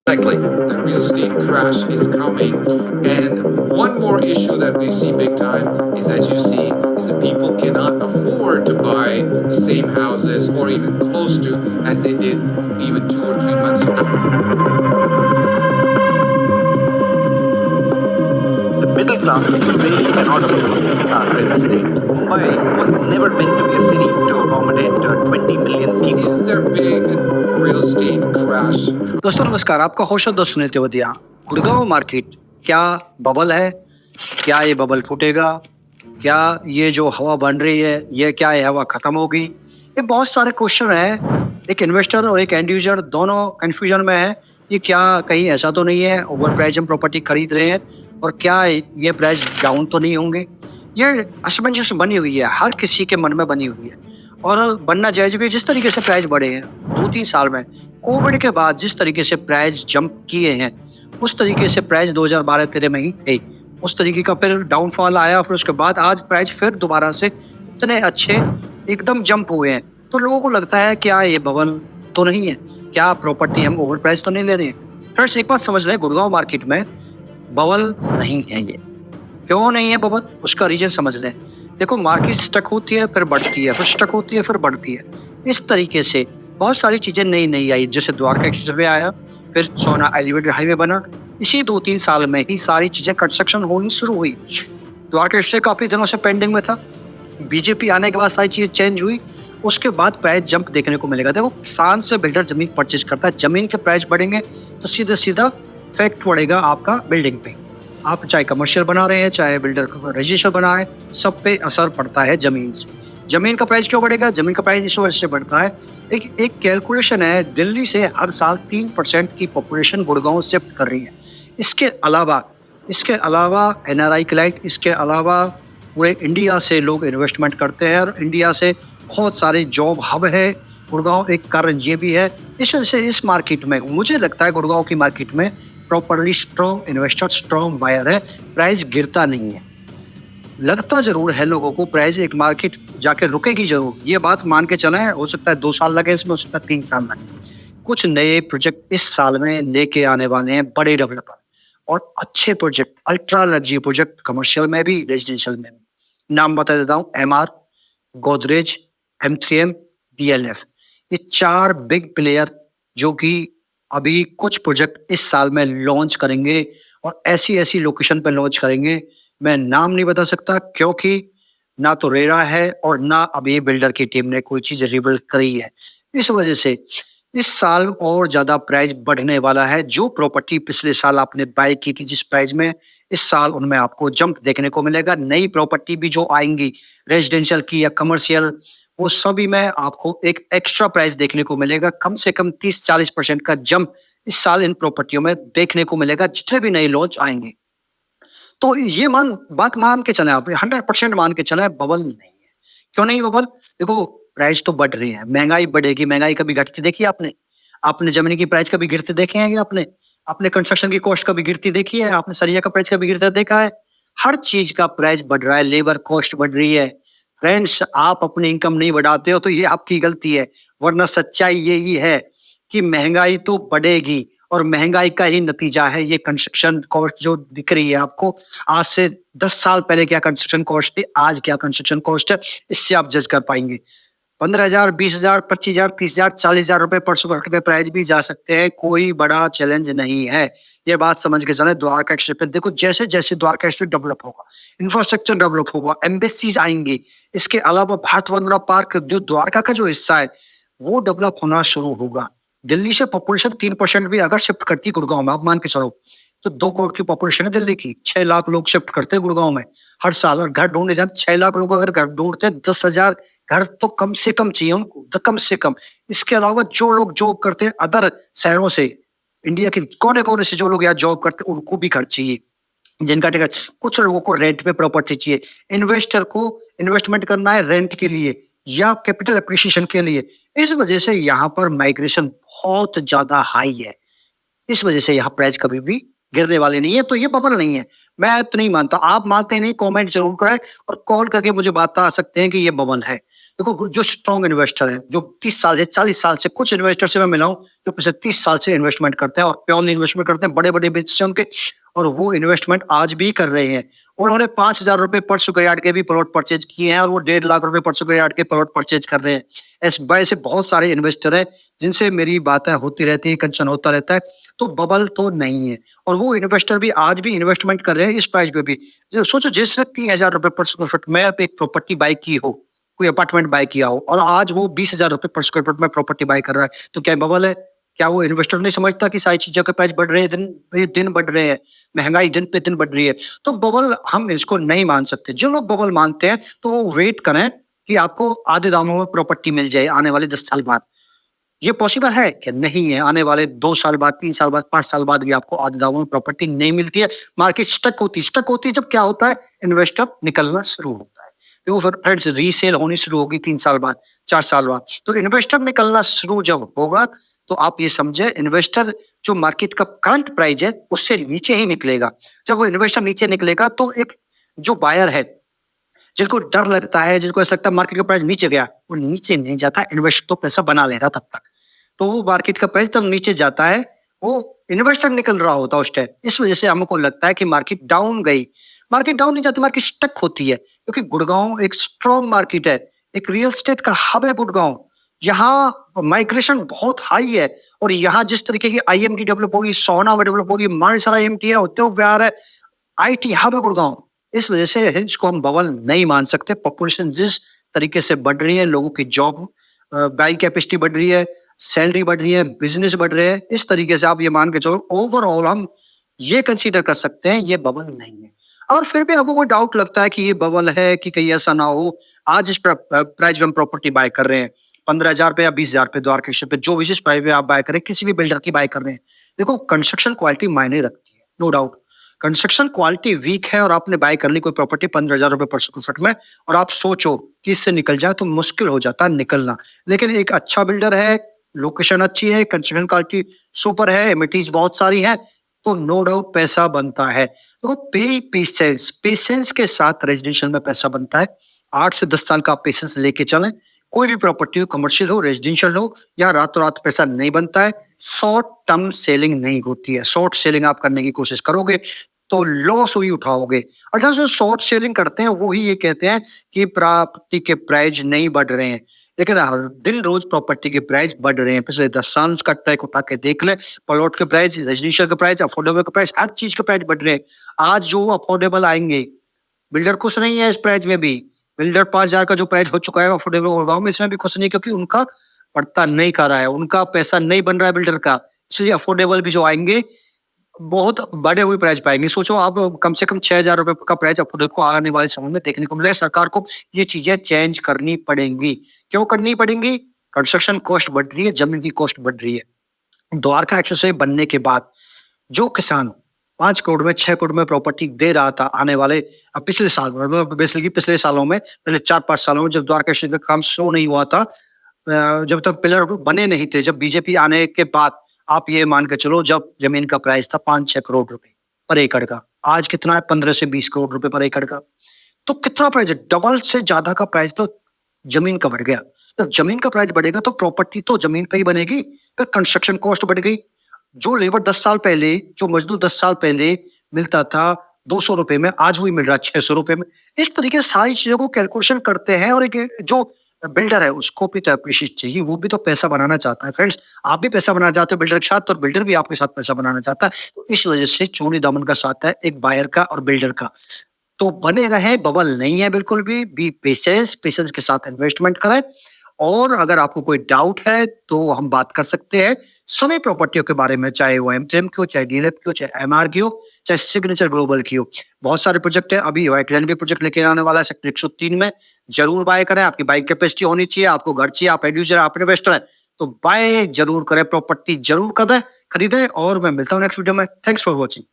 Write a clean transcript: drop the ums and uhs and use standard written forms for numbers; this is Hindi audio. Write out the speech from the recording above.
Exactly. The real estate crash is coming. And one more issue that we see big time is, as you see, is that people cannot afford to buy the same houses or even close to as they did even 2 or 3 months ago. The middle class really cannot afford real estate. Mumbai was never meant to be a city to accommodate 20 million people. Is there big real estate crash? दोस्तों नमस्कार, आपका होस्ट दोस्त सुनील तेवतिया। गुड़गांव मार्केट क्या बबल है? क्या ये बबल फूटेगा? क्या ये जो हवा बन रही है ये क्या ये हवा खत्म होगी? ये बहुत सारे क्वेश्चन हैं। एक इन्वेस्टर और एक एंड यूजर दोनों कंफ्यूजन में है। ये क्या कहीं ऐसा तो नहीं है ओवर प्राइस हम प्रॉपर्टी खरीद रहे हैं और क्या ये प्राइस डाउन तो नहीं होंगे? ये असमंजस बनी हुई है, हर किसी के मन में बनी हुई है और बनना जायज भी है। जिस तरीके से प्राइस बढ़े हैं 2-3 साल में, कोविड के बाद जिस तरीके से प्राइस जंप किए हैं उस तरीके से प्राइस 2012-13 में ही थे। उस तरीके का फिर डाउनफॉल आया, फिर उसके बाद आज प्राइस फिर दोबारा से इतने अच्छे एकदम जंप हुए हैं। तो लोगों को लगता है क्या ये बबल तो नहीं है, क्या प्रॉपर्टी हम ओवर प्राइस तो नहीं ले रहे हैं? फ्रेंड्स एक बात समझ लें, गुड़गांव मार्केट में बबल नहीं है। ये क्यों नहीं है बबल, उसका रीजन समझ लें। देखो, मार्केट स्टक होती है फिर बढ़ती है, फिर स्टक होती है फिर बढ़ती है। इस तरीके से बहुत सारी चीजें नई नई आई, जैसे द्वारका एक्सप्रेसवे आया, फिर सोना एलिवेटेड हाईवे बना। इसी 2-3 साल में ही सारी चीजें कंस्ट्रक्शन होनी शुरू हुई। द्वारका एक्सप्रेसवे काफी दिनों से पेंडिंग में था, बीजेपी आने के बाद सारी चीजें चेंज हुई, उसके बाद प्राइस जंप देखने को मिलेगा। देखो, किसान से बिल्डर जमीन परचेज करता है, जमीन के प्राइस बढ़ेंगे तो सीधा सीधा इफेक्ट पड़ेगा आपका बिल्डिंग पे। आप चाहे कमर्शियल बना रहे हैं चाहे बिल्डर रजिस्टर बना है, सब पे असर पड़ता है जमीन से। जमीन का प्राइस क्यों बढ़ेगा? जमीन का प्राइस इस वजह से बढ़ता है, एक कैलकुलेशन है, दिल्ली से हर साल 3% की पॉपुलेशन गुड़गांव शिफ्ट कर रही है। इसके अलावा एनआरआई क्लाइंट, इसके अलावा पूरे इंडिया से लोग इन्वेस्टमेंट करते हैं और इंडिया से बहुत सारे जॉब हब है। गुड़गांव एक कारण ये भी है। इस वजह से इस मार्केट में मुझे लगता है गुड़गांव की मार्केट में properly strong investor, strong buyer है, प्राइस गिरता नहीं है। लगता जरूर है लोगों को प्राइस एक मार्केट जाके रुकेगी जरूर, ये बात मान के चले। हो सकता है 2 साल लगे इसमें, हो सकता है 3 साल लगे। कुछ नए प्रोजेक्ट इस साल में लेके आने वाले हैं बड़े डेवलपर, और अच्छे project, ultra luxury project, commercial में भी रेजिडेंशियल में भी। नाम बता देता हूँ, एमआर, गोदरेज, M3M, DLF, ये 4 बिग प्लेयर जो कि अभी कुछ प्रोजेक्ट इस साल में लॉन्च करेंगे और ऐसी ऐसी लोकेशन पे लॉन्च करेंगे। मैं नाम नहीं बता सकता क्योंकि ना तो रेरा है और ना अभी बिल्डर की टीम ने कोई चीज रिवील करी है। इस वजह से इस साल और ज्यादा प्राइस बढ़ने वाला है। जो प्रॉपर्टी पिछले साल आपने बाय की थी जिस प्राइस में, इस साल उनमें आपको जंप देखने को मिलेगा। नई प्रॉपर्टी भी जो आएंगी रेजिडेंशियल की या कमर्शियल, वो सभी में आपको एक एक्स्ट्रा प्राइस देखने को मिलेगा। कम से कम 30-40% का जंप इस साल इन प्रॉपर्टियों में देखने को मिलेगा जितने भी नए लॉन्च आएंगे। तो ये बात मान के चले, आप 100% मान के चले, बबल नहीं है। क्यों नहीं बबल? देखो, प्राइस तो बढ़ रही है, महंगाई बढ़ेगी। महंगाई कभी घटती देखी आपने? आपने जमीन की प्राइस कभी गिरते देखे हैं? आपने कंस्ट्रक्शन की कॉस्ट कभी गिरती देखी है? आपने सरिया का प्राइस कभी गिरता देखा है? हर चीज का प्राइस बढ़ रहा है, लेबर कॉस्ट बढ़ रही है। फ्रेंड्स, आप अपनी इनकम नहीं बढ़ाते हो तो ये आपकी गलती है, वरना सच्चाई यही है कि महंगाई तो बढ़ेगी और महंगाई का ही नतीजा है ये कंस्ट्रक्शन कॉस्ट जो दिख रही है आपको। आज से 10 साल पहले क्या कंस्ट्रक्शन कॉस्ट थी, आज क्या कंस्ट्रक्शन कॉस्ट है, इससे आप जज कर पाएंगे। 15,000, 20,000, 25,000, 30,000, 40,000 रुपए पर स्क्वायर फीट के प्राइस भी जा सकते हैं, कोई बड़ा चैलेंज नहीं है। ये बात समझ के चले। द्वारका एक्सप्रेस देखो, जैसे जैसे द्वारका एक्सप्रेस डेवलप होगा, इंफ्रास्ट्रक्चर डेवलप होगा, एम्बेसीज आएंगी, इसके अलावा भारत वंदना पार्क जो द्वारका का जो हिस्सा है वो डेवलप होना शुरू होगा। दिल्ली से पॉपुलेशन 3% भी अगर शिफ्ट करती गुड़गांव में, आप मान के चलो, तो 2 करोड़ की पॉपुलेशन है दिल्ली की, 6 लाख लोग शिफ्ट करते हैं गुड़गांव में हर साल। और घर ढूंढने जाते 6 लाख लोग अगर घर ढूंढते हैं, 10,000 घर तो कम से कम चाहिए उनको, तो कम से कम। इसके अलावा जो लोग जॉब करते हैं अदर शहरों से, इंडिया के कोने कोने से जो लोग यहाँ जॉब करते हैं, उनको भी घर चाहिए, जिनका टिकट। कुछ लोगों को रेंट पे प्रॉपर्टी चाहिए, इन्वेस्टर को इन्वेस्टमेंट करना है रेंट के लिए या कैपिटल एप्रिसिएशन के लिए। इस वजह से यहाँ पर माइग्रेशन बहुत ज्यादा हाई है। इस वजह से यहाँ प्राइस कभी भी गिरने वाले नहीं है। तो ये बबल नहीं है। मैं तो नहीं मानता। आप मानते नहीं, कमेंट जरूर करें और कॉल करके मुझे बता सकते हैं कि ये बबल है। देखो, जो स्ट्रॉन्ग इन्वेस्टर है, जो 30 साल से 40 साल से, कुछ इन्वेस्टर से मैं मिला हूँ जो पिछले 30 साल से इन्वेस्टमेंट करते हैं और प्योरली इन्वेस्टमेंट करते हैं, बड़े बड़े बिजनेस हैं उनके, और वो इन्वेस्टमेंट आज भी कर रहे हैं। उन्होंने 5,000 रुपए पर स्क्वायर यार्ड के भी प्लॉट परचेज किए हैं और वो 1.5 लाख रुपए पर स्क्वायर यार्ड के प्लॉट परचेज कर रहे हैं। ऐसे बहुत सारे इन्वेस्टर हैं जिनसे मेरी बातें होती रहती है, कंसर्न होता रहता है। तो बबल तो नहीं है, और वो इन्वेस्टर भी आज भी इन्वेस्टमेंट कर रहे हैं इस प्राइस पे भी। सोचो, जिसने 3,000 रुपए पर स्क्वायर फीट में एक प्रॉपर्टी बाय की हो, कोई अपार्टमेंट बाय किया हो, और आज वो 20,000 रुपए पर स्क्वायर फीट में प्रॉपर्टी बाय कर रहा है, तो क्या बबल है? क्या वो इन्वेस्टर नहीं समझता कि सारी चीजों के प्राइस बढ़ रहे हैं, दिन पे दिन बढ़ रहे हैं, महंगाई दिन पे दिन बढ़ रही है? तो बबल हम इसको नहीं मान सकते। जो लोग बबल मानते हैं तो वो वेट करें कि आपको आधे दामों में प्रॉपर्टी मिल जाए आने वाले 10 साल बाद। ये पॉसिबल है कि नहीं है? आने वाले 2 साल बाद, 3 साल बाद, 5 साल बाद भी आपको आधे दामों में प्रॉपर्टी नहीं मिलती है। मार्केट स्टक होती है जब क्या होता है, इन्वेस्टर निकलना शुरू होता है। तो फिर फ्रेंड्स रीसेल होनी शुरू होगी 3 साल बाद, 4 साल बाद। तो इन्वेस्टर निकलना शुरू जब होगा तो आप ये समझे, इन्वेस्टर जो मार्केट का करंट प्राइस है उससे नीचे ही निकलेगा। जब वो इन्वेस्टर नीचे निकलेगा तो एक जो बायर है, जिनको डर लगता है, जिनको ऐसा लगता है मार्केट का प्राइस नीचे गया, वो नीचे नहीं जाता। इन्वेस्टर तो पैसा बना लेता तब तक, तो वो मार्केट का प्राइस तब नीचे जाता है, वो इन्वेस्टर निकल रहा होता है उस टाइम। इस वजह से हमको लगता है कि मार्केट डाउन गई। मार्केट डाउन नहीं जाती, मार्केट स्टक होती है, क्योंकि गुड़गांव एक स्ट्रॉन्ग मार्केट है, एक रियल एस्टेट का हब है गुड़गांव। यहाँ माइग्रेशन बहुत हाई है, और यहाँ जिस तरीके की आईएमटी डेवलप होगी, सोना में डेवलप होगी, मानेसर आईएमटी है, उद्योग विहार है, आईटी हब है गुड़गांव। इस वजह से इसको हम बबल नहीं मान सकते। पॉपुलेशन जिस तरीके से बढ़ रही है, लोगों की जॉब बाई कैपेसिटी बढ़ रही है, सैलरी बढ़ रही है, बिजनेस बढ़ रहे हैं, इस तरीके से आप ये मान के चलो, ओवरऑल हम ये कंसीडर कर सकते हैं ये बबल नहीं है। और फिर भी आपको कोई डाउट लगता है कि ये बबल है कि कहीं ऐसा ना हो, आज इस प्राइस में हम प्रॉपर्टी बाय कर रहे हैं 15,000 पे या 20,000 पे, द्वारकेश्वर पे, जो भी जिस प्राइस पे आप बाय करें, किसी भी बिल्डर की बाय कर रहे हैं, देखो कंस्ट्रक्शन क्वालिटी मायने रखती है, no doubt. Construction quality weak है और आपने बाय कर ली कोई प्रॉपर्टी 15,000 रुपए पर स्क्वायर फीट में, और आप सोचो कि इससे निकल जाए, तो मुश्किल हो जाता है निकलना। लेकिन एक अच्छा बिल्डर है, लोकेशन अच्छी है, कंस्ट्रक्शन क्वालिटी सुपर है, एमिटीज बहुत सारी हैं, तो नो डाउट पैसा बनता है। तो पेशेंस के साथ रेजिडेंशियल में पैसा बनता है। 8 से 10 साल का आप पेशेंस लेके चलें। कोई भी प्रॉपर्टी हो, कमर्शियल हो, रेजिडेंशियल हो, या रातों रात पैसा नहीं बनता है। शॉर्ट टर्म सेलिंग नहीं होती है। शॉर्ट सेलिंग आप करने की कोशिश करोगे तो लॉस हुई उठाओगे। और जो शॉर्ट सेलिंग करते हैं वो ही ये कहते हैं कि प्रॉपर्टी के प्राइस नहीं बढ़ रहे हैं, लेकिन हर दिन रोज प्रॉपर्टी के प्राइस बढ़ रहे हैं। पिछले 10 साल का ट्रैक उठा के देख ले, प्लॉट के प्राइस, रेजिडेंशियल के प्राइस, अफोर्डेबल के प्राइस, हर चीज के प्राइस बढ़ रहे हैं। आज जो अफोर्डेबल आएंगे, बिल्डर खुश नहीं है इस प्राइस में भी। बिल्डर 5,000 का जो प्राइस हो चुका है अफोर्डेबल गुड़गांव में, इसमें भी खुश नहीं, क्योंकि उनका पड़ता नहीं कर रहा है, उनका पैसा नहीं बन रहा है बिल्डर का। इसलिए अफोर्डेबल भी जो आएंगे बहुत बढ़े हुए प्राइस पाएंगे। सोचो आप, कम से कम 6,000 रुपए का प्राइस अफोर्डेबल को आने वाले समय में देखने को मिलेगा। सरकार को ये चीजें चेंज करनी पड़ेंगी। क्यों करनी पड़ेंगी? कंस्ट्रक्शन कॉस्ट बढ़ रही है, जमीन की कॉस्ट बढ़ रही है। द्वारका एक्सप्रेसवे बनने के बाद जो किसान 5 करोड़ में, 6 करोड़ में प्रॉपर्टी दे रहा था, आने वाले पिछले साल में, मतलब बेसिकली पिछले सालों में, पहले 4-5 सालों में, जब द्वारका एक्सप्रेसवे का काम शुरू नहीं हुआ था, जब तक पिलर बने नहीं थे, जब बीजेपी आने के बाद, आप ये मान के चलो, जब जमीन का प्राइस था 5-6 करोड़ रुपए पर एकड़ का, आज कितना है? 15 से 20 करोड़ रुपए पर एकड़ का। तो कितना प्राइस है? डबल से ज्यादा का प्राइस तो जमीन का बढ़ गया। जब जमीन का प्राइस बढ़ेगा तो प्रॉपर्टी तो जमीन पे ही बनेगी। फिर कंस्ट्रक्शन कॉस्ट बढ़ गई। जो लेबर 10 साल पहले, जो मजदूर 10 साल पहले मिलता था 200 रुपए में, आज वही मिल रहा है 600 रुपए में। इस तरीके से सारी चीजों को कैलकुलेशन करते हैं, और एक जो बिल्डर है उसको भी तो अप्रिशिएट चाहिए, वो भी तो पैसा बनाना चाहता है। फ्रेंड्स, आप भी पैसा बनाना चाहते हो बिल्डर के साथ, और बिल्डर भी आपके साथ पैसा बनाना चाहता है। तो इस वजह से चोरी दामन का साथ है एक बायर का और बिल्डर का। तो बने रहे, बबल नहीं है बिल्कुल भी। बी पेशेंस के साथ इन्वेस्टमेंट करें। और अगर आपको कोई डाउट है तो हम बात कर सकते हैं सभी प्रॉपर्टियों के बारे में, चाहे वो एमटीएम की हो, चाहे डीएलएफ की हो, चाहे एमआर की हो, चाहे सिग्नेचर ग्लोबल की हो। बहुत सारे प्रोजेक्ट है। अभी व्हाइटलैंड भी प्रोजेक्ट लेके आने वाला है सेक्टर 103 में। जरूर बाय करें। आपकी बाइक कैपेसिटी होनी चाहिए, आपको घर चाहिए, आप एड्यूजर, आप इन्वेस्टर है, तो बाय जरूर करें, प्रॉपर्टी जरूर खरीदें। और मैं मिलता हूँ नेक्स्ट वीडियो में। Thanks for watching.